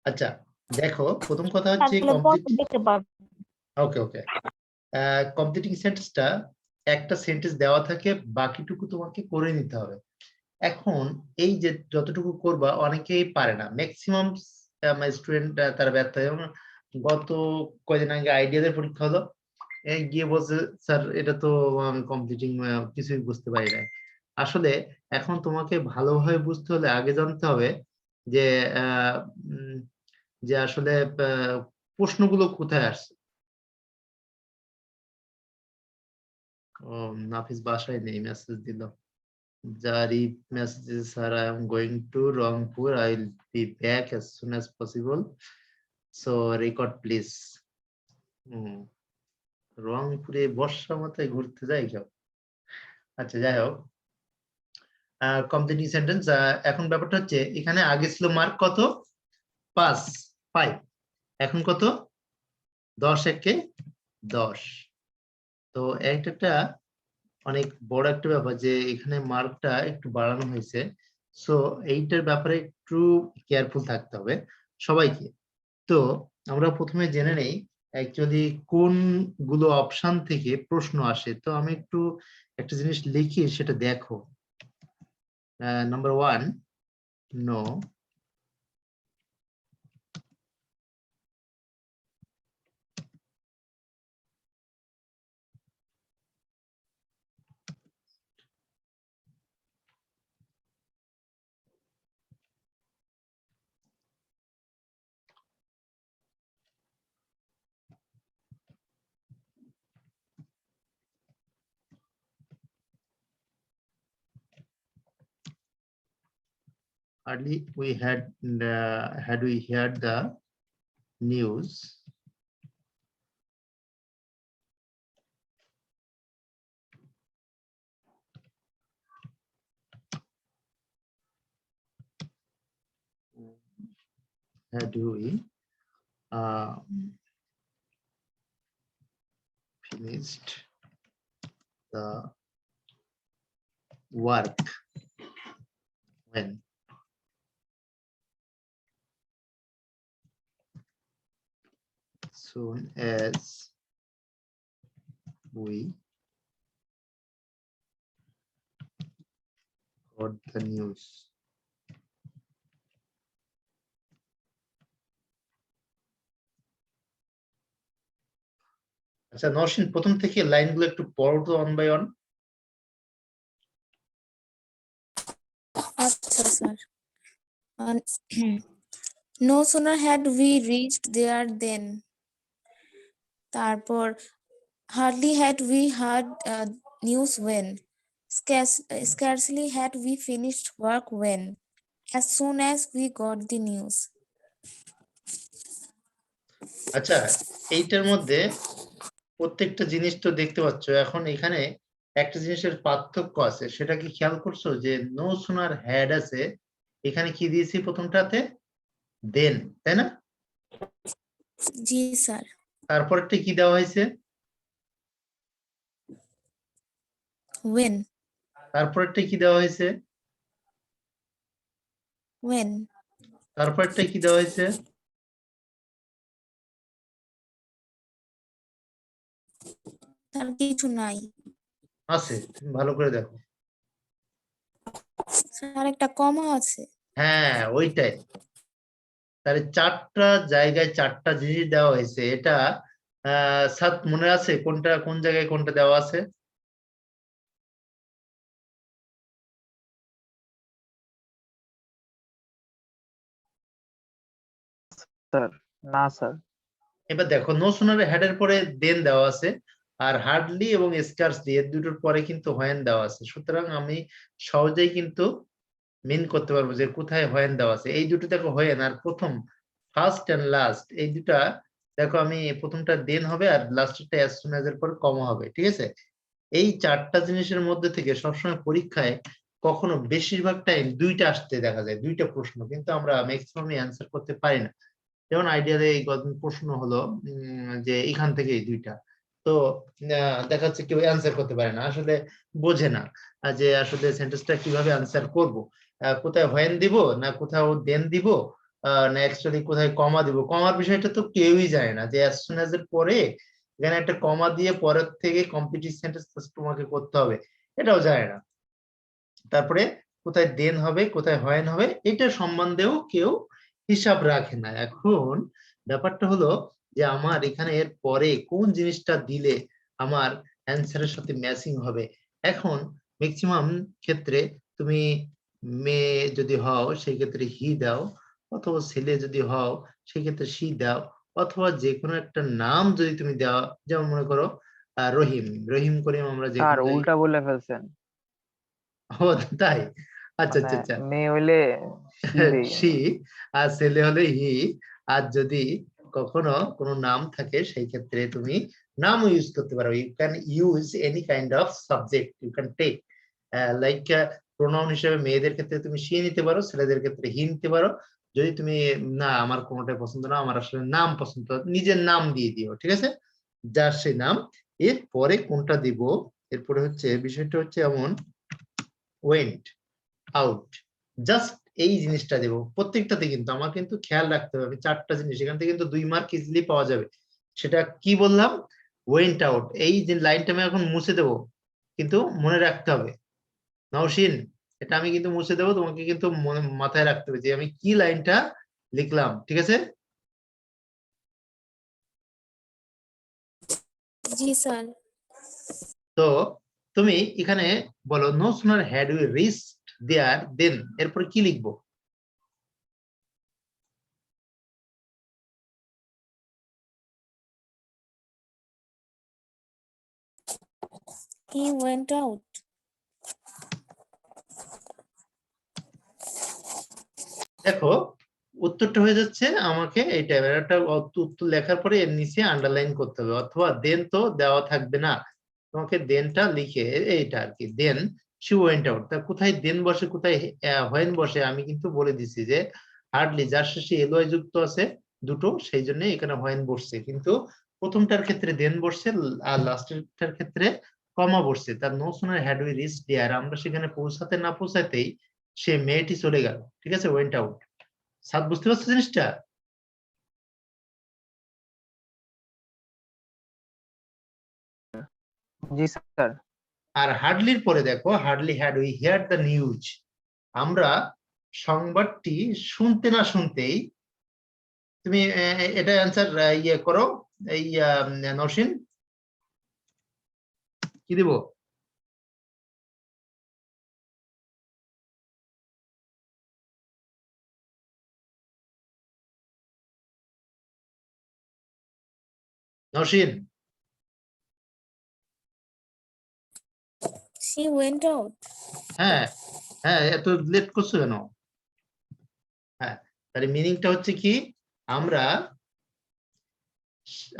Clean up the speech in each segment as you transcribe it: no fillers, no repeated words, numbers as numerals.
আচ্ছা দেখো, প্রথম কথা হচ্ছে কমপ্লিট। ওকে ওকে, কমপ্লিটিং সেন্টেন্সটা একটা সেন্টেন্স দেওয়া থাকে, বাকিটুকু তোমাকে করে নিতে হবে। এখন এই যে যতটুকু করবা অনেকেই পারে না, ম্যাক্সিমাম স্টুডেন্ট তারা ব্যর্থ হয়। যেমন গত কয়দিন আগে আইডিয়াদের পরীক্ষা হলো, গিয়ে বলছে স্যার এটা তো কমপ্লিটিং কিছুই বুঝতে পারি না। আসলে এখন তোমাকে ভালোভাবে বুঝতে হলে আগে জানতে হবে যে আহ, উম, যে আসলে প্রশ্নগুলো কোথায় আসছে। নাফিস বাসায় নেই, মেসেজ দিল। জারি message, sir I am going to Rangpur, I will be back as soon as possible, so record please. রংপুরে বর্ষা মাথায় ঘুরতে যায় কেউ? আচ্ছা যাই হোক, কমপ্লিটিং সেন্টেন্স। এখন ব্যাপারটা হচ্ছে এখানে আগে ছিল মার্ক কত, 5 5, এখন কত, 10 একে 10। তো একটা অনেক বড় একটা ব্যাপার যে এখানে মার্কটা একটু বাড়ানো হয়েছে। সো এইটার ব্যাপারে একটু কেয়ারফুল থাকতে হবে সবাইকে। তো আমরা প্রথমে জেনে নেই অ্যাকচুয়ালি কোন গুলো অপশন থেকে প্রশ্ন আসে। তো আমি একটু একটা জিনিস লিখি, সেটা দেখো। Number 1, no. Hardly we had we heard the news had we finished the work when? Soon as we got the news. আচ্ছা নরসিন, প্রথম থেকে লাইনগুলো একটু পড়ো তো ওয়ান বাই ওয়ান। আচ্ছা sir. No sooner had we reached there than, তারপর hardly had we heard news when, scarcely had we finished work when, as soon as we got the news. আচ্ছা এইটার মধ্যে প্রত্যেকটা জিনিস তো দেখতে পাচ্ছ। এখন এখানে একটা জিনিসের পার্থক্য আছে, সেটা কি খেয়াল করছো? যে নো সোনার হ্যাড আছে, এখানে কি দিয়েছি প্রথমটাতে, দেন, তাই না? জি স্যার। তারপরটা কি দেওয়া হয়েছে? when, তারপরটা কি দেওয়া হয়েছে? when, তারপরটা কি দেওয়া হয়েছে? তার কিছু নাই আছে, তুমি ভালো করে দেখো। স্যার, একটা কমা আছে। হ্যাঁ ওইটাই। তাহলে চারটা জায়গায় চারটা জিনিস দেওয়া হয়েছে। এটা সাত মনে আছে কোনটা কোন জায়গায় কোনটা দেওয়া আছে? স্যার না স্যার। এবার দেখো, নো সোনার হেডের পরে দেন দেওয়া আছে, আর হার্ডলি এবং স্কার্সলি এর দুটোর পরে কিন্তু হোয়েন দেওয়া আছে। সুতরাং আমি সহজেই কিন্তু মিন করতে পারবো যে কোথায় হোয়েন দেওয়া আছে। এই দুটো দেখো হোয়েন, আর প্রথম ফার্স্ট এন্ড লাস্ট এই দুটা দেখো, আমি প্রথমটা দেন হবে আর লাস্টেরটা অ্যাজ সুন অ্যাজ এর পর কমা হবে, ঠিক আছে? এই চারটা জিনিসের মধ্যে থেকে সবসময় পরীক্ষায় কখনো বেশিরভাগ টাইম দুইটা আসতে দেখা যায়, দুইটা প্রশ্ন, কিন্তু আমরা ম্যাক্সিমামই অ্যান্সার করতে পারি না। যেমন আইডিয়াতে এই প্রশ্ন হলো যে এখান থেকে এই দুইটা, তো দেখা যাচ্ছে কেউ অ্যান্সার করতে পারে না, আসলে বোঝে না যে আসলে সেন্টেন্সটা কিভাবে অ্যান্সার করব। কোথায় হোয়েন দিব না কোথাও দেন দিব না অ্যাকচুয়ালি কোথায় কমা দিব। কমার বিষয়টা তো কেউই জানে না যে অ্যাজ সুন অ্যাজ এর পরে এখানে একটা কমা দিয়ে পরের থেকে কমপ্লিট সেন্টেন্স তোমাকে করতে হবে, এটাও জানে না। তারপরে কোথায় দেন হবে কোথায় হোয়েন হবে এটা সম্বন্ধেও কেউ হিসাব রাখে না। এখন ব্যাপারটা হলো যে আমার এখানে এর পরে কোন জিনিসটা দিলে আমার অ্যান্সারের সাথে ম্যাচিং হবে। এখন ম্যাক্সিমাম ক্ষেত্রে তুমি মেয়ে যদি হও সেই ক্ষেত্রে হি দাও, অথবা ছেলে যদি হও সেই ক্ষেত্রে সি দাও, অথবা যে কোনো একটা নাম যদি তুমি দাও, যেমন মনে করো রহিম, রহিম করিম আমরা যে স্যার কোনো জায়গায়। উল্টা বলে ফেলছেন, ও তাই? আচ্ছা মানে আচ্ছা আচ্ছা। মেয়ে হইলে সি দেই সি আমি। আর ছেলে হলে হি। আর যদি কখনো কোনো নাম থাকে সেই ক্ষেত্রে তুমি নামও ইউজ করতে পারো। You can use any kind of subject you can take, like pronoun হিসেবে মেয়েদের ক্ষেত্রে তুমি সি নিতে পারো, ছেলেদের ক্ষেত্রে হি নিতে পারো। যদি তুমি না আমার কোনোটাই পছন্দ না, আমার আসলে নাম পছন্দ, নিজের নাম দিয়ে দিও, ঠিক আছে, যার সেই নাম। এরপরে কোনটা দিব, এরপরে হচ্ছে বিষয়টা হচ্ছে এমন ওয়েন্ট আউট, জাস্ট এই জিনিসটা দেবো প্রত্যেকটাতে। কিন্তু আমার কিন্তু খেয়াল রাখতে হবে, আমি 4টা জিনিস এখান থেকে কিন্তু 2 মার্ক ইজিলি পাওয়া যাবে। সেটা কি বললাম, ওয়েন্ট আউট, এই যে লাইনটা আমি এখন মুছে দেবো, কিন্তু মনে রাখতে হবে নওশিন, এটা আমি কিন্তু মুছে দেবো, তোমাকে কিন্তু মনে মাথায় রাখতে হবে যে আমি কি লাইনটা লিখলাম, ঠিক আছে? জি স্যার। তো তুমি এখানে বলো no sooner had we reached there than, এরপরে কি লিখবো? He went out. দেখো উত্তরটা হয়ে যাচ্ছে আমাকে এই টাইপের একটা উত্তর লেখার পরে এর নিচে আন্ডারলাইন করতে হবে, অথবা দেন তো দেওয়া থাকবে না, তোমাকে দেনটা লিখে এইটা আর কি, দেন শি ওয়েন্ট আউট। তা কোথায় দেন বসে কোথায় হোয়েন বসে আমি কিন্তু বলে দিছি যে হার্ডলি, যার শেষে এলওয়াই যুক্ত আছে দুটো, সেই জন্য এখানে হোয়েন বসছে, কিন্তু প্রথমটার ক্ষেত্রে দেন বসছে আর লাস্টেরটার ক্ষেত্রে কমা বসছে। তার no sooner had we reach there, আমরা সেখানে পৌঁছাতে না পৌঁছাতেই সে মেয়েটি চলে গেল, ঠিক আছে, ওয়েন্ট আউট। সাদ বুঝতে পারছো জিনিসটা? জি স্যার। আর হার্ডলির পরে দেখো hardly had we here the news, আমরা সংবাদটি শুনতে না শুনতেই, তুমি এটা অ্যান্সার ইয়ে করো, এই নওশিন কি দিব? Nowshin, She went out. হ্যাঁ হ্যাঁ, এত লেট করছো কেন? হ্যাঁ, তাহলে মিনিংটা হচ্ছে কি, আমরা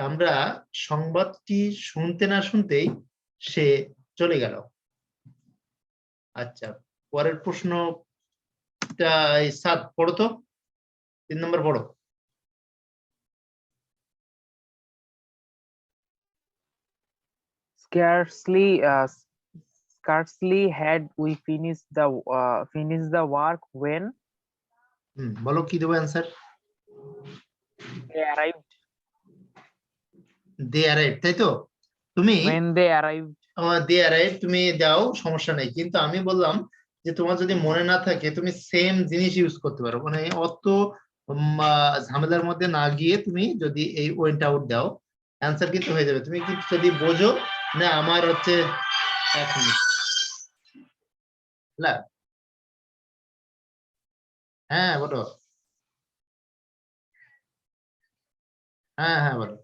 আমরা সংবাদটি শুনতে না শুনতেই সে চলে গেল। আচ্ছা, পরের প্রশ্নটা সাদ পড়ো তো, 3 নম্বর পড়ো। Scarcely, scarcely had we finished the work when বলো কি দেবো answer? they arrived. They arrive, তাই তো? তুমি When they arrived. They arrive তুমি দাও, সমস্যা নাই, কিন্তু আমি বললাম যে তোমার যদি মনে না থাকে তুমি সেম জিনিস ইউজ করতে পারো, মানে অত ঝামেলার মধ্যে না গিয়ে তুমি যদি এই ওয়েন্ট আউট দাও অ্যান্সার কিন্তু হয়ে যাবে। তুমি কি যদি বোঝো না আমার হচ্ছে 1 মিনিট, হ্যাঁ বলো, হ্যাঁ হ্যাঁ বলো।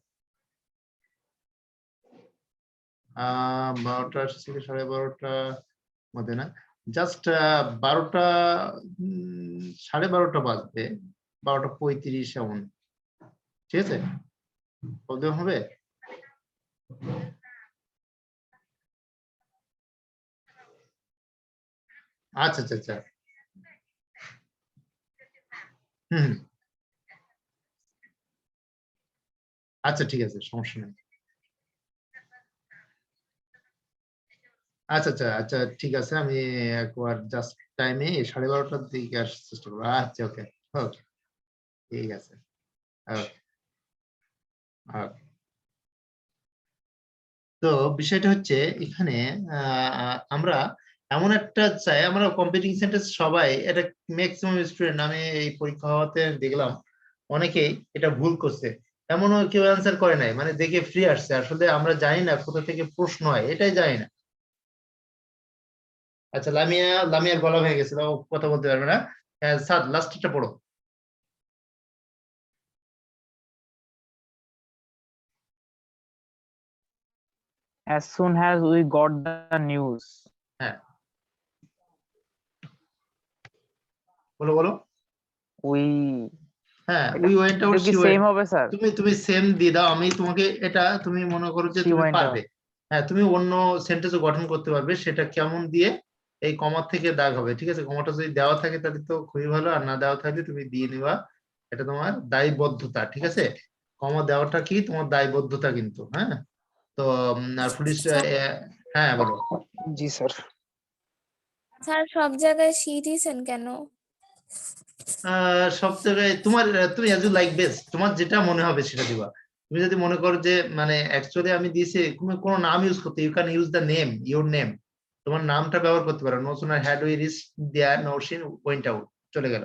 12টা থেকে 12:30 মধ্যে না, জাস্ট 12টা 12:30 বাজবে, 12:35 এমন, ঠিক আছে, প্রবলেম হবে? আচ্ছা আচ্ছা আচ্ছা, হুম, আচ্ছা ঠিক আছে, সমস্যা নেই। আচ্ছা আচ্ছা আচ্ছা, ঠিক আছে, আমি একবার জাস্ট টাইমে 12:30টার দিকে আসার চেষ্টা করবো। আচ্ছা, ওকে ওকে, ঠিক আছে, ওকে ওকে। তো বিষয়টা হচ্ছে এখানে আমরা এমন একটা চাই, আমরা কম্পিউটিং সেন্টার সবাই এটা, ম্যাক্সিমাম স্টুডেন্ট আমি এই পরীক্ষা হওয়াতে দেখলাম অনেকেই এটা ভুল করছে। এমনও কেউ অ্যান্সার করে নাই, মানে দেখে ফ্রি আসছে, আসলে আমরা জানি না কোথা থেকে প্রশ্ন হয়, এটাই জানি না। আচ্ছা, লামিয়ার গলা হয়ে গেছিল, ও কথা বলতে পারবে না। স্যার লাস্টটা পড়ো। As soon as we got the news. হ্যাঁ, বলো বলো। We হ্যাঁ, এটা উই ওয়েন্ট আউট, এটা কি শি সেম ওয়েন্ট। হবে স্যার? তুমি সেম দিয়ে দাও, আমি তোমাকে এটা, তুমি মনে করো যে She তুমি went পারবে। out. হ্যাঁ, তুমি অন্য সেন্টেন্সও গঠন করতে পারবে, সেটা কেমন দিয়ে, এই কমা থেকে দাগ হবে, ঠিক আছে। কমাটা যদি দেওয়া থাকে তাহলে তো খুবই ভালো, আর না দেওয়া থাকলে তুমি দিয়ে নিবা, এটা তোমার দায়বদ্ধতা, ঠিক আছে। কমা দেওয়াটা কি তোমার দায়বদ্ধতা কিন্তু, হ্যাঁ। তো আর পুলিশ, হ্যাঁ বলো। জি স্যার। স্যার সব জায়গায় শি দিয়েছেন কেন? সব জায়গায় তোমার, তুমি অ্যাজ ইউ লাইক বেস্ট, তোমার যেটা মনে হবে সেটা দিবা। তুমি যদি মনে করো যে মানে অ্যাকচুয়ালি আমি দিয়েছি, তুমি কোনো নাম ইউজ করতে, you can use the name, your name, তোমার নামটা ব্যবহার করতে পারো। No sooner had we reach there, no she went out, চলে গেল,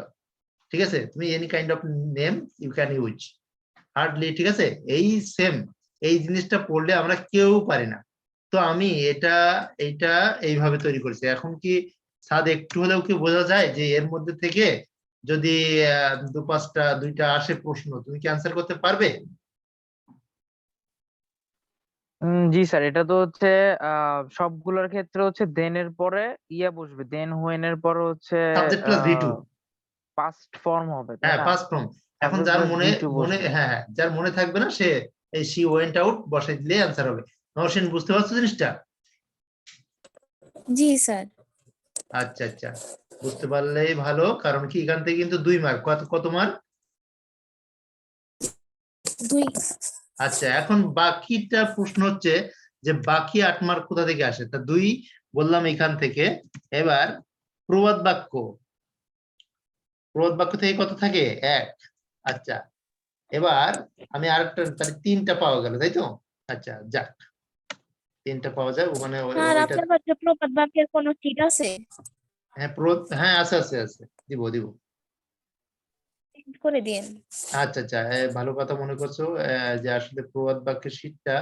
ঠিক আছে। তুমি any kind of name you can use, hardly, ঠিক আছে। এই সেম, এই জিনিসটা পড়লে আমরা কেউ পারি না। তো আমি এইটা এইভাবে তৈরি করেছি। এখন কি স্বাদ একটু হলেও কি বোঝা যায় যে এর মধ্যে থেকে যদি দুইটা আসে প্রশ্ন, তুমি কি অ্যান্সার করতে পারবে? জি স্যার, এটা তো হচ্ছে সবগুলোর ক্ষেত্রে হচ্ছে দেন এর পরে ইয়া বসবে, দেন হোয়েন এর পরে হচ্ছে subject plus V two. Past form হবে, তাই হ্যাঁ, না? First form. এখন সাবজেক্ট যার প্লাস মনে ভি টু মনে বসবে। হ্যাঁ হ্যাঁ, যার মনে থাকবে না সে এই শি ওয়েন্ট আউট বসাই দিলে অ্যান্সার হবে। নরসিন, বুঝতে পারছো জিনিসটা? জি স্যার। আচ্ছা আচ্ছা, বুঝতে পারলেই ভালো, কারণ কি এখান থেকে কিন্তু 2 মার্ক, কত কত মার্ক? 2। আচ্ছা, এখন বাকিটা প্রশ্ন হচ্ছে যে বাকি 8 মার্ক কোথা থেকে আসে, তা 2 বললাম এখান থেকে। এবার প্রবাদ বাক্য, প্রবাদ বাক্য থেকে কত থাকে? 1। আচ্ছা, এবার আমি আরেকটা, তাহলে 3টা পাওয়া গেল, তাই তো? আচ্ছা, যাক, 3টা পাওয়া যায় ওখানে, স্যার ওইটা। আপনার কাছে প্রবাদ বাক্যের কোনো চিট আছে? হ্যাঁ, হ্যাঁ, আছে আছে আছে, দিব দিব। Print করে দিন। আচ্ছা আচ্ছা, ভালো কথা মনে করছো, যে আসলে প্রবাদ বাক্যের শীটটা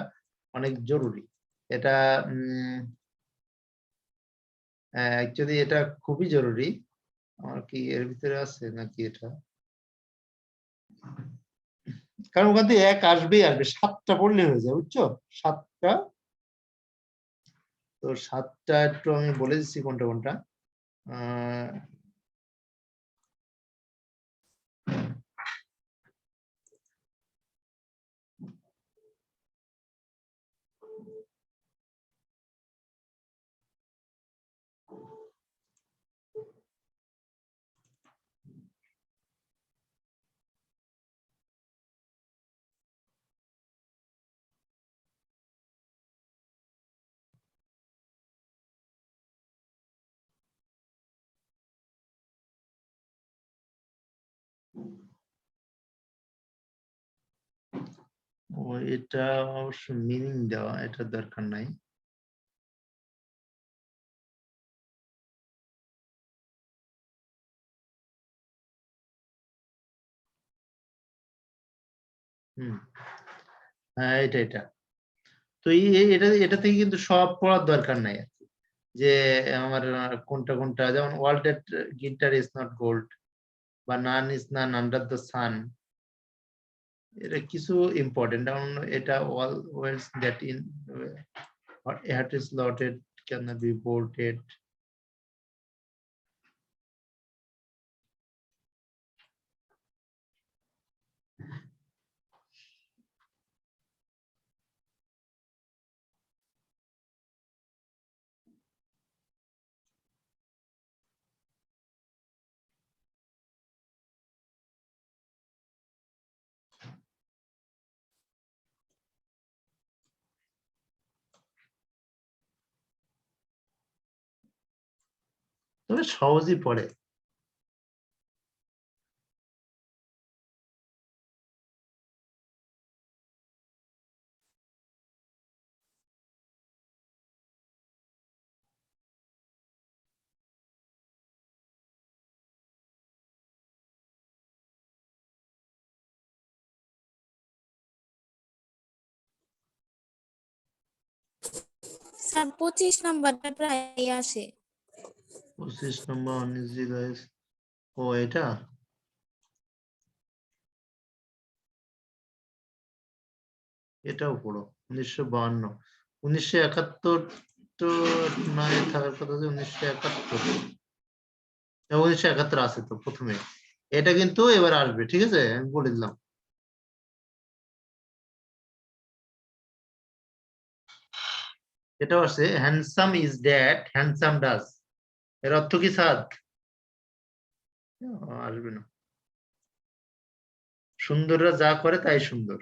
অনেক জরুরি। এটা অ্যাকচুয়ালি এটা খুবই জরুরি। আমার কি এর ভিতরে আছে নাকি এটা, কারণ ওখান থেকে 1 আসবেই আসবে, 7টা পড়লে হয়ে যায়, বুঝছো? 7টা। তো 7টা একটু আমি বলে দিচ্ছি কোনটা কোনটা। আহ ও, এটা অবশ্য মিনিং দেওয়া, এটা দরকার নাই। হুম, হ্যাঁ, এটা তো এটা এটা থেকে কিন্তু সব পড়ার দরকার নাই আর কি। যে আমার কোনটা কোনটা, যেমন world at glitter is not gold, বা none is none under the sun, এটা কিছু ইম্পর্টেন্ট। যেমন এটা all words that in hate is lotted can be bolted. তবে সহজই পড়ে। স্যার 25 নাম্বারটা প্রায় আসে। 25 নম্বর 19 ও এটা এটাও পড়ো 1952 1971 তো নয় থাকার কথা যে 1971 1971 আছে তো প্রথমে। এটা কিন্তু এবার আসবে, ঠিক আছে, আমি বলে দিলাম। এটাও আছে, handsome is that handsome does. এর অর্থ কি সাদ? আসবে না। সুন্দররা যা করে তাই সুন্দর।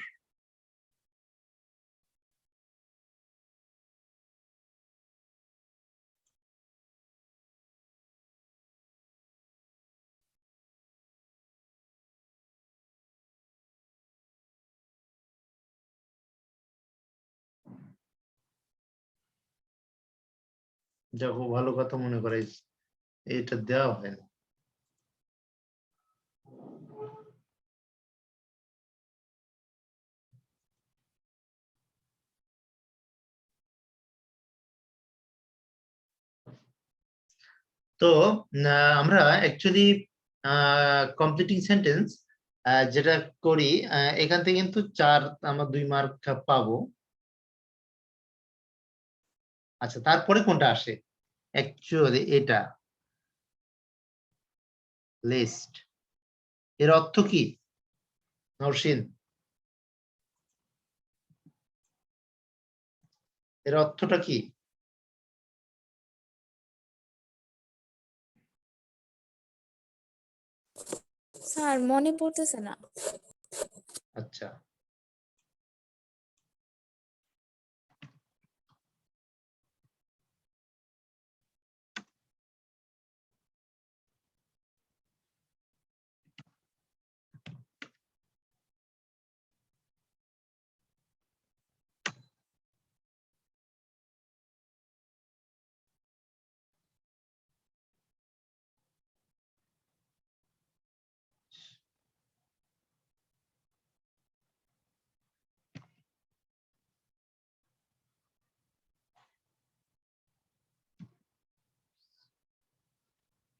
দেখো ভালো কথা মনে করে এটা দেওয়া হয় না। তো আমরা অ্যাকচুয়ালি কমপ্লিটিং সেন্টেন্স যেটা করি, এখান থেকে কিন্তু 4 আমরা 2 মার্ক পাবো। আচ্ছা, তারপরে কোনটা আসে? অ্যাকচুয়ালি এটা লিস্ট। এর অর্থ কি নরসিন? এর অর্থটা কি? স্যার মনে পড়তেছে না। আচ্ছা,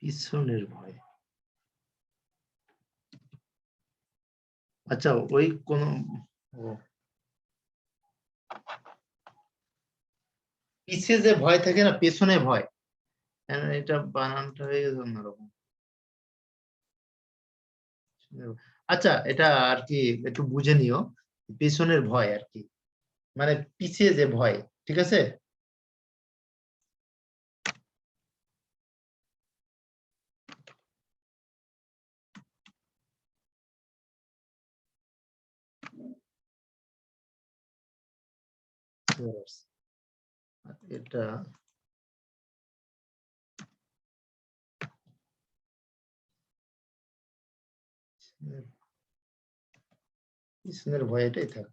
পিছনের ভয়। আচ্ছা, ওই কোন পিছে যে ভয় থাকে না, পেছনে ভয়, এটা বানানটা হয়ে গেছে অন্যরকম। আচ্ছা, এটা আর কি একটু বুঝে নিও, পেছনের ভয় আর কি, মানে পিছিয়ে যে ভয়, ঠিক আছে। এটা পিছনের ভয়, এটাই থাক।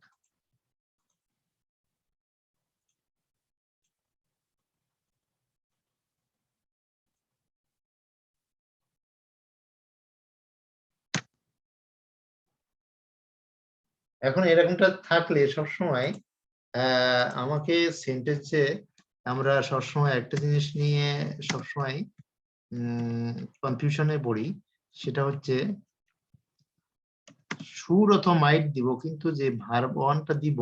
এখন এরকমটা থাকলে সবসময় আমাকে সেন্টেন্সে আমরা সবসময় একটা জিনিস নিয়ে সবসময় কনফিউশনে পড়ি, সেটা হচ্ছে শুড অথবা মাইট দিব, কিন্তু যে ভার্ব ওয়ানটা দিব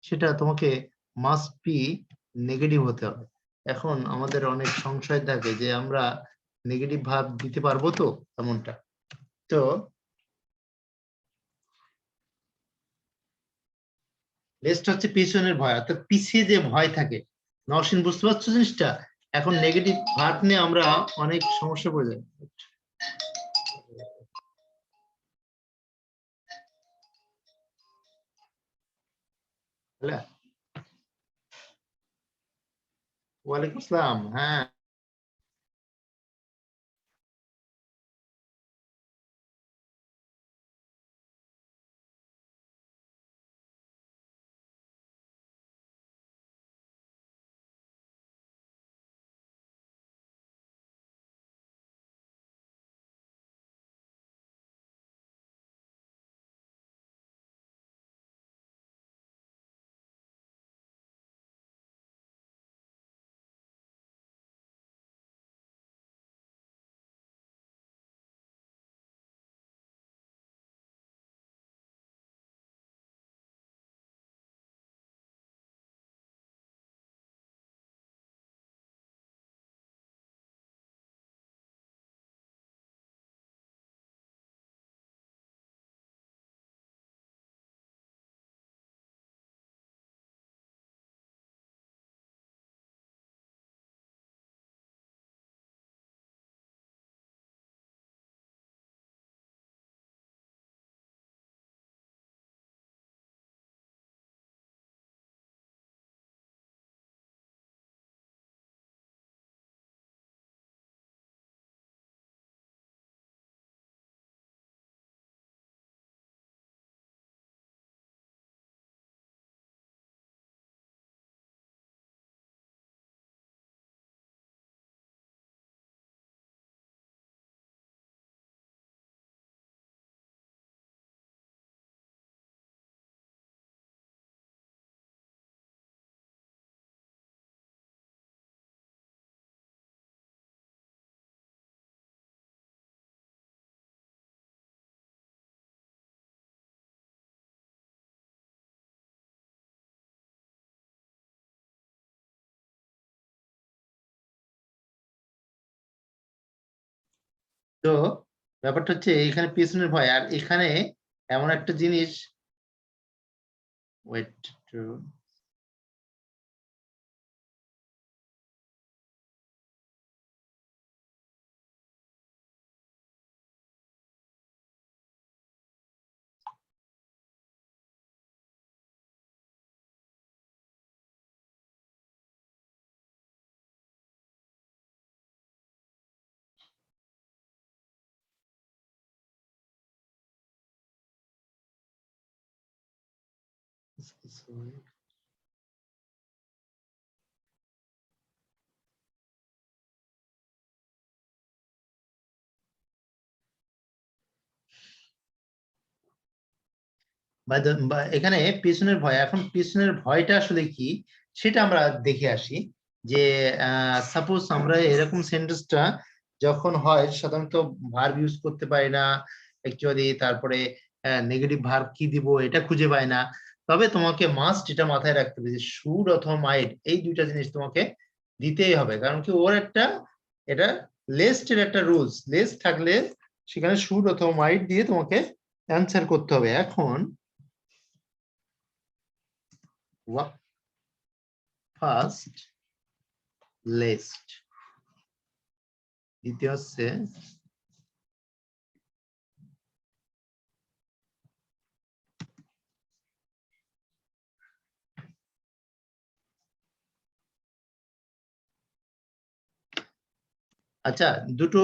সেটা তোমাকে মাস্ট বি নেগেটিভ হতে হবে। এখন আমাদের অনেক সংশয় থাকে যে আমরা নেগেটিভ ভার্ব দিতে পারবো তো, এমনটা। তো নেক্সট হচ্ছে পিছনের ভয়, অর্থাৎ পিছিয়ে যে ভয় থাকে। নওশিন, বুঝতে পারছো জিনিসটা? এখন নেগেটিভ ভার্ব নিয়ে আমরা অনেক সমস্যা পড়ে যাই। হ্যালো, ওয়ালাইকুম আসসালাম। হ্যাঁ, তো ব্যাপারটা হচ্ছে এখানে পিছনের ভয়, আর এখানে এমন একটা জিনিস, ওয়েট, বা এখানে পিছনের ভয়, এখন পিছনের ভয়টা আসলে কি সেটা আমরা দেখে আসি। যে সাপোজ আমরা এরকম সেন্টেন্সটা যখন হয় সাধারণত ভার্ব ইউজ করতে পারি না অ্যাকচুয়ালি, তারপরে নেগেটিভ ভার্ব কি দিব এটা খুঁজে পাই না। তবে তোমাকে মাস্ট এটা মাথায় রাখতে হবে যে শুড অথবা মাইট এই দুইটা জিনিস তোমাকে দিতেই হবে, কারণ কি ওর একটা এটা লেস্টের একটা রুলস, লেস্ট থাকলে সেখানে শুড অথবা মাইট দিয়ে তোমাকে অ্যান্সার করতে হবে। এখন ফার্স্ট লিস্ট, দ্বিতীয় হচ্ছে আচ্ছা দুটো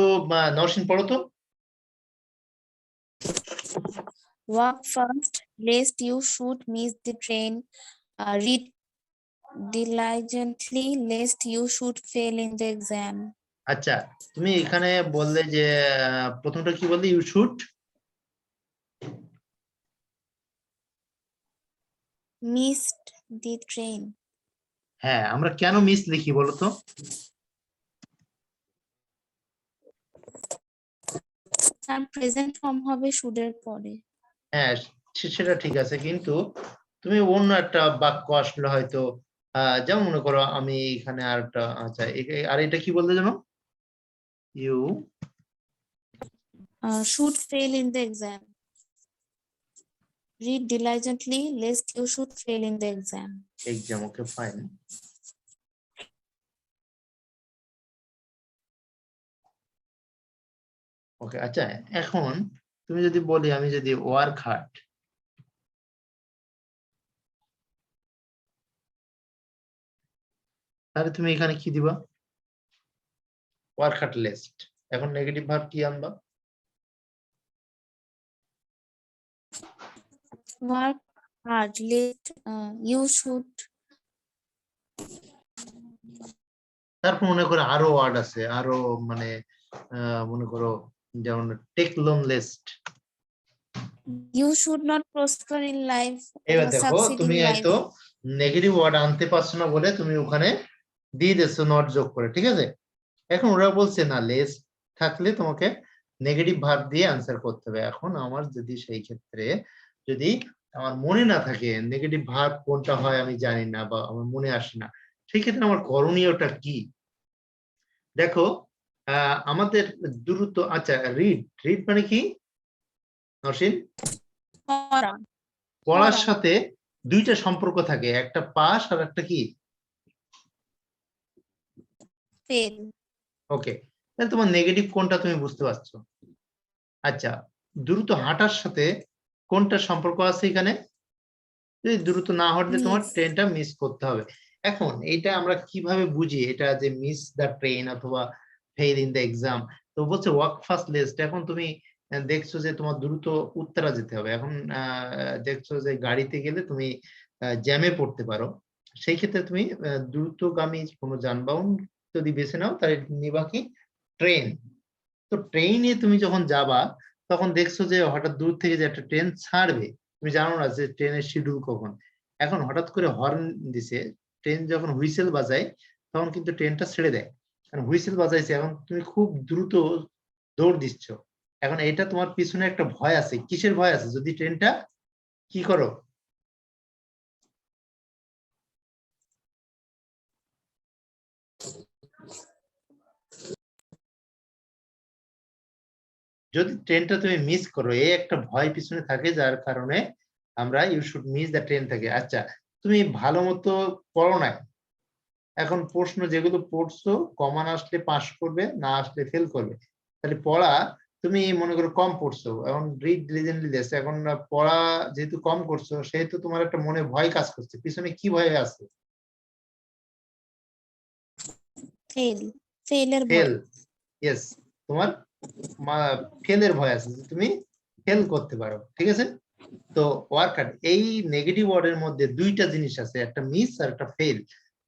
নরসিং পড়ো তো। Walk fast, lest you should miss the train. Read diligently, lest you should fail in the exam. আচ্ছা তুমি এখানে বললে যে প্রথমটা কি বললে, you should Missed the train. হ্যাঁ, আমরা কেন মিস লিখি বলো তো? তার প্রেজেন্ট ফর্ম হবে should এর পরে। হ্যাঁ সেটা ঠিক আছে, কিন্তু তুমি অন্য একটা বাক্য আসলে হয়তো যেমন মনে করো আমি এখানে আর একটা, আচ্ছা আর এটা কি বলতে জানো, you Should fail in the exam. Read diligently, lest you should fail in the exam. Exam, okay fine. Okay আচ্ছা, এখন তুমি যদি বলি আমি যদি ওয়ার্ক হার্ড, তাহলে তুমি এখানে কি দিবা? Work hard lest. এখন নেগেটিভ ভার্ব কি আনবা? Work hard, lest you should. তারপর মনে করো আরো ওয়ার্ড আছে, আরো মানে মনে করো যেমন take loan lest. You should not prosper in life এবার or দেখো succeed তুমি in life. হয়তো নেগেটিভ ওয়ার্ড আনতে পারছো না বলে তুমি ওখানে দিয়ে দিচ্ছো নট যোগ করে, ঠিক আছে? এখন ওরা বলছে না লেস থাকলে তোমাকে নেগেটিভ ভার্ব দিয়ে আনসার করতে হবে। এখন আমার যদি সেই ক্ষেত্রে যদি আমার মনে না থাকে নেগেটিভ ভার্ব কোনটা হয় আমি জানি না বা আমার মনে আসে না, সেই ক্ষেত্রে আমার করণীয়টা কি? দেখো আমাদের দ্রুত, আচ্ছা রিড, রিড মানে কি নসীন? পড়া। পড়ার পড়া। সাথে দুইটা সম্পর্ক থাকে, একটা পাস আর একটা কি Fail. ওকে, তাহলে তোমার নেগেটিভ কোনটা তুমি বুঝতে পারছো? আচ্ছা দ্রুত হাঁটার সাথে কোনটা সম্পর্ক আছে এখানে? যদি দ্রুত না হাঁটলে তোমার Miss. ট্রেনটা মিস করতে হবে। এখন এটা আমরা কিভাবে বুঝি এটা যে মিস দ্য ট্রেন অথবা ফেল ইন দ্য এক্সাম? তো বলছে ওয়াক ফাস্ট লিস্ট। এখন তুমি দেখছো যে তোমার দ্রুত উত্তরা যেতে হবে, এখন দেখছো যে গাড়িতে গেলে তুমি জ্যামে পড়তে পারো, সেই ক্ষেত্রে তুমি দ্রুতগামী কোনো যানবাহন যদি বেছে নাও তাহলে নিবা কি ট্রেন। তো ট্রেনে তুমি যখন যাবা তখন দেখছো যে হঠাৎ দূর থেকে যে একটা ট্রেন ছাড়বে, তুমি জানো না যে ট্রেনের শিডিউল কখন। এখন হঠাৎ করে হর্ন দিছে, ট্রেন যখন হুইসেল বাজায় তখন কিন্তু ট্রেনটা ছেড়ে দেয়, কারণ হুইসেল বাজাইছে, এখন তুমি খুব দ্রুত দৌড় দিচ্ছ। এখন এটা তোমার পিছনে একটা ভয় আছে, কিসের ভয় আছে? যদি ট্রেনটা কি করো যদি ট্রেনটা তুমি মিস করো, এই একটা ভয় পিছনে থাকে, যার কারণে আমরা you should miss the train থাকে। আচ্ছা, তুমি ভালো মতো পড়ো নাই, এখন প্রশ্ন যেগুলো পড়ছো কমন আসলে পাস করবে, না আসলে ফেল করবে। তাহলে পড়া তুমি মনে করো কম পড়ছো, এখন রিড রিজেন্টলি লেস, এখন পড়া যেহেতু কম করছো সেহেতু তোমার একটা মনে ভয় কাজ করছে, পিছনে কি ভয় আছে? ফেলের ভয়। ফেল, ইয়েস, তোমার ফেলের ভয় আছে যে তুমি ফেল করতে পারো, ঠিক আছে? তো ওয়ার্ক হার্ড, এই নেগেটিভ ওয়ার্ডের মধ্যে দুইটা জিনিস আছে, একটা মিস আর একটা ফেল।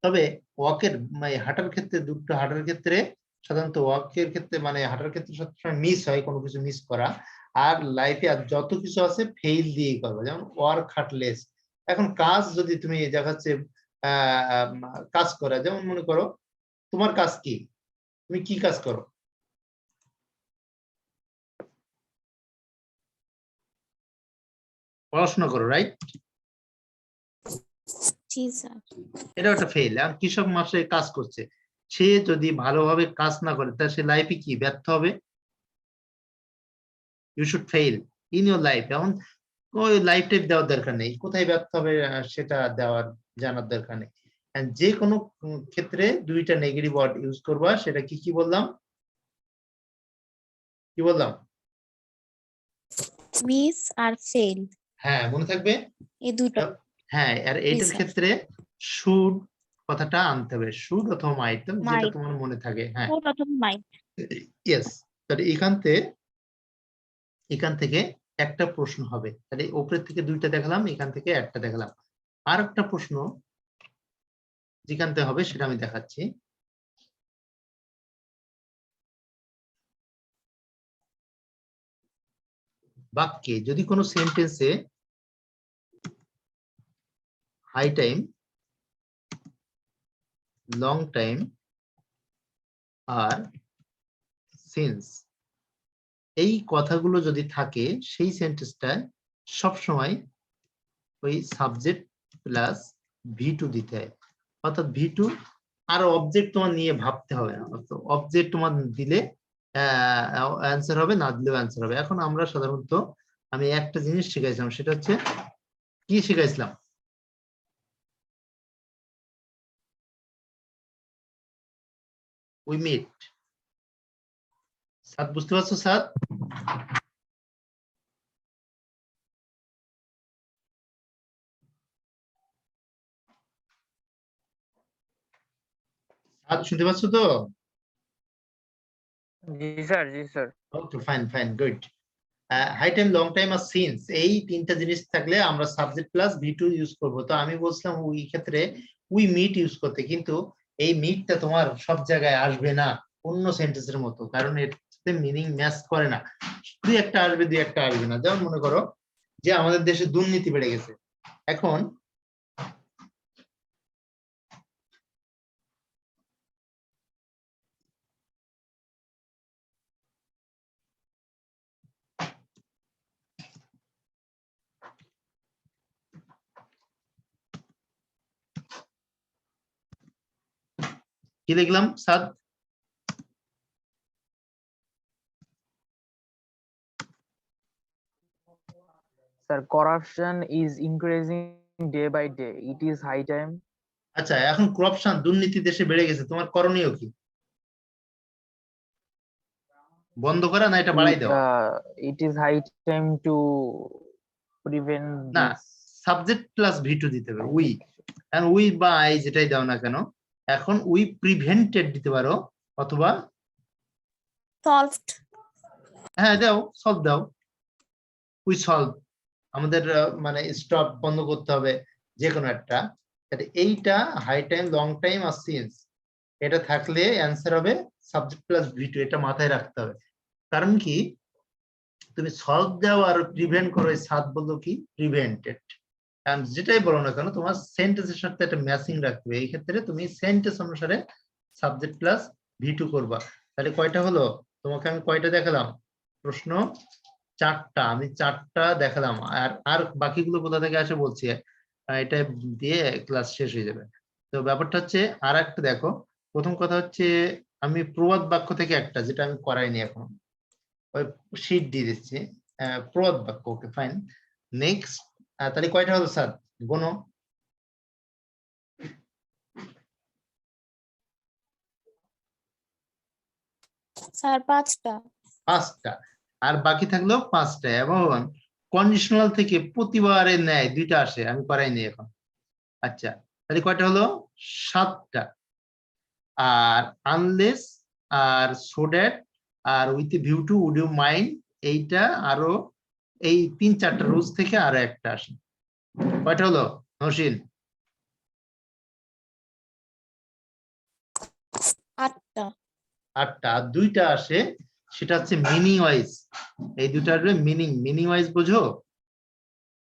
তবে ওয়াকের মানে হাঁটার ক্ষেত্রে, দুটো হাঁটার ক্ষেত্রে সাধারণত ওয়াকের ক্ষেত্রে মানে হাঁটার ক্ষেত্রে সবসময় মিস হয়, কোনো কিছু মিস করা। আর লাইফে আর যত কিছু আছে ফেল দিয়েই করবে, যেমন ওয়ার্ক হার্ডলেস। এখন কাজ যদি তুমি দেখাচ্ছে কাজ করা, যেমন মনে করো তোমার কাজ কি, তুমি কি কাজ করো? পড়াশোনা করো, রাইট? জি স্যার। এটা একটা ফেল। আর কৃষক মাসে কাজ করছে, সে যদি ভালোভাবে কাজ না করে তাহলে সে লাইফে কি ব্যর্থ হবে? You should fail in your life. এখন ওই লাইফ টাইপ দেওয়ার দরকার নেই, কোথায় ব্যর্থ হবে সেটা দেওয়ার জানার দরকার নেই। And যে কোনো ক্ষেত্রে দুইটা নেগেটিভ ওয়ার্ড ইউজ করবা, সেটা কি কি বললাম, কি বললাম? মিস আর ফেল, হ্যাঁ, মনে থাকবে। এই দুটো। হ্যাঁ, আর জি এইটার স্যার। ক্ষেত্রে শুড কথাটা আনতে হবে, শুড অথবা মাইট, যেটা মাইট, তোমার মনে থাকে। হ্যাঁ, শুড অথবা মাইট। ইয়েস। তাহলে এখান থেকে একটা প্রশ্ন হবে, তাহলে উপরের থেকে দুইটা দেখালাম, এখান থেকে একটা দেখালাম। আর একটা প্রশ্ন যেখান থেকে হবে সেটা আমি দেখাচ্ছি। বাক্যে যদি কোনো সেন্টেন্সে হাই টাইম, লং টাইম আর সিন্স, এই কথাগুলো যদি থাকে, সেই সেন্টেন্সটায় সবসময় ওই সাবজেক্ট প্লাস V2 দিতে হয়। অর্থাৎ V2 আর অবজেক্ট তোমার নিয়ে ভাবতে হবে না, অবজেক্ট তোমার দিলে অ্যান্সার হবে, না দিলেও অ্যান্সার হবে। এখন আমরা সাধারণত আমি একটা জিনিস শিখাইছিলাম, সেটা হচ্ছে কি শিখাইছিলাম? We meet. সাদ বুঝতে পারছো সাদ? সাদ শুনতে পাচ্ছ তো? জি স্যার, জি sir. Okay, fine fine, good. High time, long time আর সিন্স, এই তিনটা জিনিস থাকলে আমরা সাবজেক্ট প্লাস V2 ইউজ করব। তো আমি বলছিলাম ওই ক্ষেত্রে উই মিট ইউজ করতে, কিন্তু এই মিটটা তোমার সব জায়গায় আসবে না অন্য সেন্টেন্সের মতো, কারণ এর সাথে মিনিং ম্যাচ করে না। দুই একটা আসবে, দুই একটা আসবে না। যেমন মনে করো যে আমাদের দেশে দুর্নীতি বেড়ে গেছে, এখন কি লিখলাম Saad? Sir, corruption is increasing day by day. It is high time. আচ্ছা, এখন করাপশন, দুর্নীতি দেশে বেড়ে গেছে, তোমার করণীয় কি? বন্ধ করা না এটা বাড়াই দেওয়া? It is high time to prevent না, this. সাবজেক্ট প্লাস V2 দিতে হবে, উই। কারণ উই বা আই যেটাই দাও না কেন, এখন উই প্রিভেন্টেড দিতে পারো, অথবা সলভড। হ্যাঁ দাও, সলভ দাও, উই সলভ। আমাদের মানে স্টপ বন্ধ করতে হবে, যে কোনো একটা। এইটা হাই টাইম, লং টাইম আর সিন্স, এটা থাকলে অ্যান্সার হবে সাবজেক্ট প্লাস V2, এটা মাথায় রাখতে হবে। কারণ কি, তুমি সলভ দাও আর প্রিভেন্ট করো, সাত বললো কি প্রিভেন্টেড। কারণ যেটাই বলো না কেন তোমার সেন্টেন্সের সাথে একটা ম্যাচিং রাখতে হবে, এই ক্ষেত্রে তুমি সেন্টেন্স অনুসারে সাবজেক্ট প্লাস V2 করবা। তাহলে কয়টা হলো? তোমাকে আমি কয়টা দেখালাম প্রশ্ন? চারটা, আমি চারটা দেখালাম। আর আর বাকিগুলো কোথা থেকে আসে বলছি, এটা দিয়ে ক্লাস শেষ হয়ে যাবে। তো ব্যাপারটা হচ্ছে আর একটা দেখো, প্রথম কথা হচ্ছে আমি প্রবাদ বাক্য থেকে একটা, যেটা আমি করাইনি এখন, ওই শীট দিয়ে দিচ্ছি প্রদ বাক্য। Okay fine, next. তাহলে কয়টা হলো স্যার গোনো? স্যার 5টা। 5টা, আর বাকি থাকলো 5টা। এবং কন্ডিশনাল থেকে প্রতিবারের ন্যায় 2টা আসে, আমি করাইনি এখন। আচ্ছা, তাহলে কয়টা হলো? 7টা। আর আনলেস আর সো দ্যাট আর with view to would you mind, এইটা আরো এই 3-4টা রুলস থেকে আরো একটা আসে। কয়টা হলো নওশীন? 8টা। 8টা। আর 2টা আসে, সেটা হচ্ছে মিনিং ওয়াইজ। এই 2টার মিনিং ওয়াইজ বোঝো?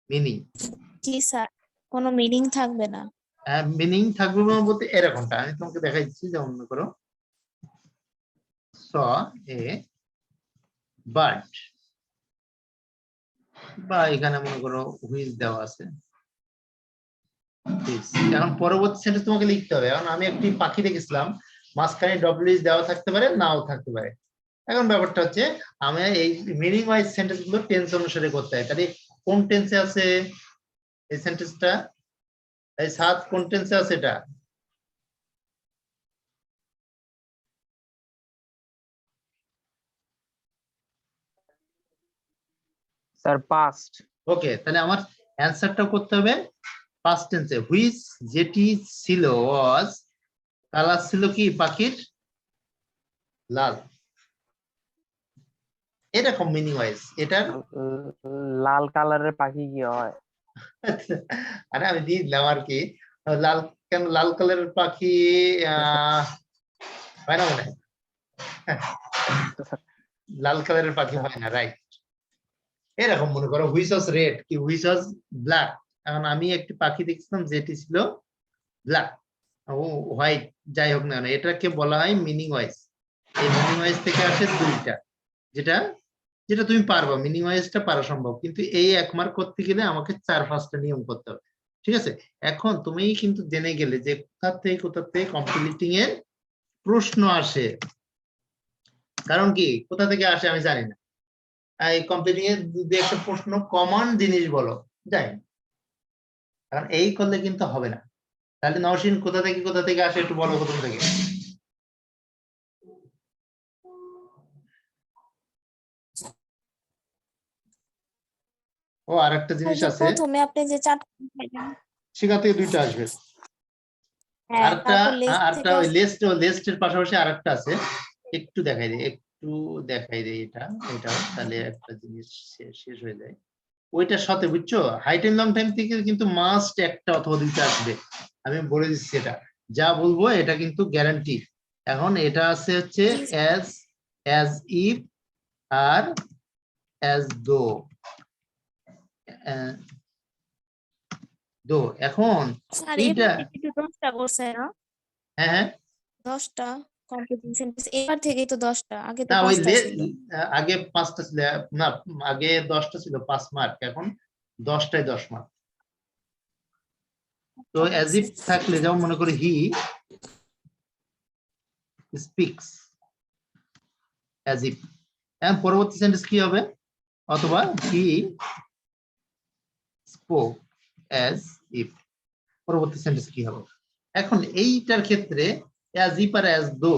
মিনিং, জি স্যার, কোনো মিনিং থাকবে না। মিনিং থাকবে না বলতে এরকমটা আমি তোমাকে দেখাই দিচ্ছি। যেমন মনে করো স এ বার্ড, বা এখানে মনে করো হুইচ দেওয়া আছে। এখন পরবর্তী সেন্টেন্স তোমাকে লিখতে হবে। এখন আমি একটি পাখি দেখেছিলাম, মাঝখানে ডব্লিউএইচ দেওয়া থাকতে পারে, নাও থাকতে পারে। এখন ব্যাপারটা হচ্ছে আমি এই মিনিং ওয়াইজ সেন্টেন্স গুলো টেন্স অনুসারে করতে হয়। তাহলে কোন টেন্সে আছে এই সেন্টেন্সটা? এই সাত কোন টেন্সে আছে এটা? Sir past. ওকে, তাহলে আমার অ্যান্সারটা করতে হবে পাস্ট টেন্সে। হুইচ যেটি ছিল ওয়াজ, কালার ছিল কি পাখির? লাল। এরকম মিনিং ওয়াইজ এটার। লাল কালারের পাখি কি হয়? আরে আমি দিয়ে দিলাম আর কি। লাল, কেন লাল কালারের পাখি হয় না মনে হয়? লাল কালারের পাখি হয় না, রাইট। এরকম মনে করো হুইচ ওয়াজ রেড কি হুইচ ওয়াজ ব্ল্যাক। এখন আমি একটি পাখি দেখছিলাম যেটি ছিল ব্ল্যাক ও হোয়াইট, যাই হোক না কেন, এটাকে বলা হয় মিনিং ওয়াইজ। এই মিনিং ওয়াইজ থেকে আসে 2টা, যেটা যেটা তুমি পারবা। মিনিং ওয়াইজটা পারা সম্ভব, কিন্তু এই 1 মার্ক করতে গেলে আমাকে 4-5টা নিয়ম করতে হবে। ঠিক আছে, এখন তুমি কিন্তু জেনে গেলে যে কোথা থেকে কমপ্লিটিং এর প্রশ্ন আসে। কারণ কি কোথা থেকে আসে আমি জানি না। এই কমপ্লিটিং এর যদি একটা প্রশ্ন কমন জিনিস বলো, জানি না। কারণ এই করলে কিন্তু হবে না। তাহলে নওশীন কোথা থেকে আসে একটু বলো প্রথম থেকে। ও আরেকটা স্যার, জিনিস যে আছে, প্রথমে আপনি যে 4টা দেখাইলেন, সেখান থেকে 2টা আসবে। হ্যাঁ, আরেকটা তারপর লেস আরেকটা থেকে ওই লেস্টের পাশাপাশি আরেকটা আছে, একটু দেখাই দিই এটাও, তাহলে একটা জিনিস শেষ হয়ে যায়। ওইটার সাথে বুঝছো, হাই টাইম লং টাইম থেকে কিন্তু মাস্ট একটা অথবা 2টা আসবে। আমি বলে দিচ্ছি, এটা যা বলবো এটা কিন্তু গ্যারান্টি। এখন এটা আছে হচ্ছে জি অ্যাজ ইফ আর অ্যাজ দো। এখন স্যার, এইটা, এবার থেকে তো 10টা করছে না? হ্যাঁ হ্যাঁ, 10টা কমপ্লিটিং সেন্টেন্স, এবার থেকেই তো 10টা, আগে তো না ওই 5টা ছিল। আগে 5টা ছিল, না আগে 10টা ছিল 5 মার্ক, এখন 10টায় 10 মার্ক। তো অ্যাজ ইফ থাকলে যেমন মনে করি হি স্পিক্স অ্যাজ ইফ, এখন পরবর্তী সেন্টেন্স কি হবে? অথবা হি স্পোক অ্যাজ ইফ, পরবর্তী সেন্টেন্স কি হবে? এখন এইটার ক্ষেত্রে অ্যাজ ইফ আর অ্যাজ দো,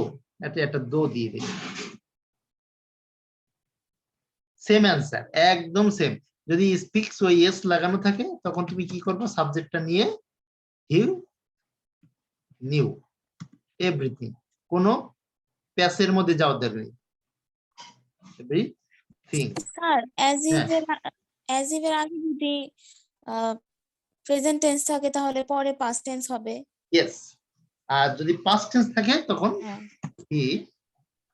একটা দো দিয়ে দিই, সেম অ্যান্সার, একদম সেম। যদি স্পিক্স ও ইয়েস লাগানো থাকে তখন তুমি কি করবে? সাবজেক্টটা নিয়ে হি নিউ এভরিথিং, কোনো প্যাসের মধ্যে যাওয়ার দরকার নেই। এভরিথিং, স্যার, হ্যাঁ অ্যাজ ইফ এর আগে যদি প্রেজেন্ট টেন্স থাকে তাহলে পরে পাস্ট টেন্স হবে। ইয়েস। আর যদি পাস্ট টেন্স থাকে তখন হ্যাঁ, হি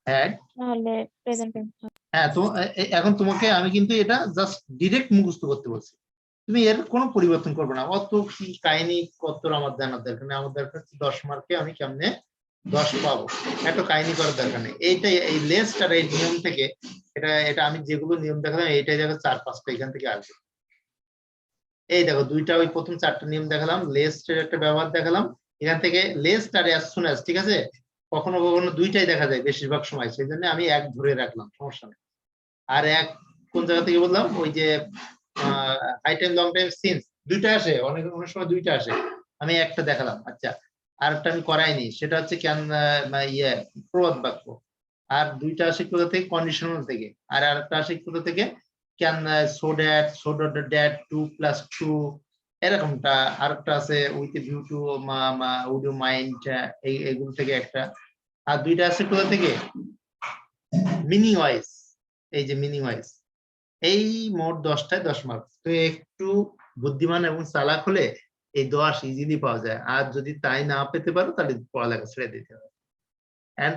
হ্যাড। তাহলে প্রেজেন্ট টেন্স হবে। হ্যাঁ, তো এখন তোমাকে আমি কিন্তু এটা জাস্ট ডিরেক্ট মুখস্থ করতে বলছি, তুমি এর কোনো পরিবর্তন করবে না। অত কি কাহিনী কত আমার জানার দরকার নেই। আমার দরকার 10 মার্কে আমি কেমনে 10 পাবো, এত কাহিনী করার দরকার নেই। এইটাই এই লেস্ট আর এই নিয়ম থেকে, এটা আমি যেগুলো নিয়ম দেখালাম এইটাই দেখো 4-5টা এখান থেকে আসবে। এই দেখো 2টা, ওই প্রথম 4টা নিয়ম দেখালাম, লেস্টের একটা ব্যবহার দেখালাম, এখান থেকে লেস্ট আর অ্যাজ সুন অ্যাজ, ঠিক আছে? কখনো কখনো 2টাই দেখা যায় বেশিরভাগ সময়, সেই জন্য আমি 1 ধরে রাখলাম, সমস্যা নেই। আর এক কোন জায়গা থেকে বললাম ওই যে high time long time since দুইটা আসে, অনেক অনেক সময় দুইটা আসে, আমি একটা দেখালাম। আচ্ছা, আরেকটা আমি করাইনি, সেটা হচ্ছে ক্যান ইয়ে প্রবাদ বাক্য। আর দুইটা আসে কোথা থেকে? কন্ডিশনাল থেকে। আর আরেকটা আসে কোথা থেকে? Can so that two plus two, এরকমটা। আরেকটা আছে with view to would you mind, এইগুলো থেকে একটা। আর দুইটা আছে কোথা থেকে? Meaning wise. এই যে মিনিং ওয়াইজ, এই মোট 10টায় 10 মার্ক। তো একটু বুদ্ধিমান এবং চালাক হলে এই 10 ইজিলি পাওয়া যায়। আর যদি তাই না পেতে পারো তাহলে পড়ালেখা ছেড়ে দিতে হবে।